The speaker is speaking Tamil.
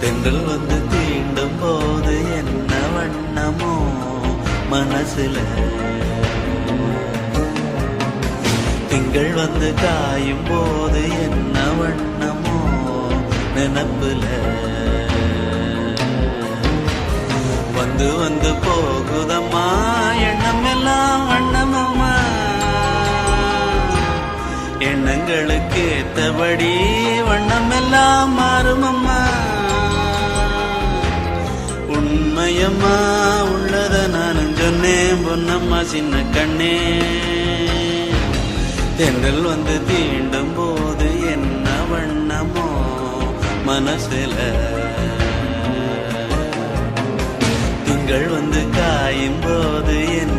தென்றல் வந்து தீண்டும் போது என்ன வண்ணமோ மனசுல, திங்கள் வந்து காயும் போது என்ன வண்ணமோ நினப்புல, வந்து வந்து போகுதம்மா எண்ணம் எல்லாம் வண்ணமம்மா, எண்ணங்களுக்கு ஏத்தபடி வண்ணம் எல்லாம் மாறுமம்மா. உண்மையம்மா உள்ளத நானும் சொன்னேன் பொன்னம்மா சின்ன கண்ணே, தென்றல் வந்து தீண்டும் போது என்ன வண்ணமோ மனசுல, திங்கள் வந்து காயும் போது என்ன